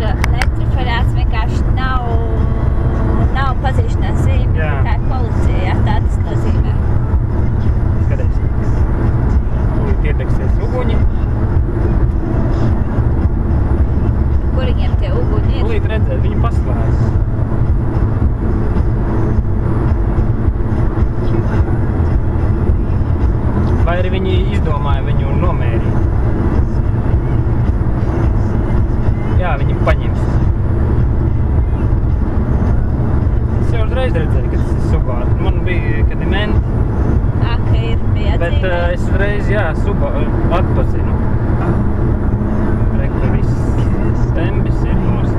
ir netriferēts, vienkārši nav pazīšanās zīme, kā ir policija, jā, tā tas nozīmē. Skaties. Tūlīt iedegsies uguņi. Kur viņiem tie uguņi ir? Tūlīt redzēt, viņi paslēdz. Vai arī viņi izdomāja viņu nomērīt? Jā, viņi paņems. Es jau uzreiz redzēju, ka tas ir subāri. Man bija, kad ir menti. Ka ir bija Bet es uzreiz, jā, atpazinu. Re, ka viss stembis ir nos.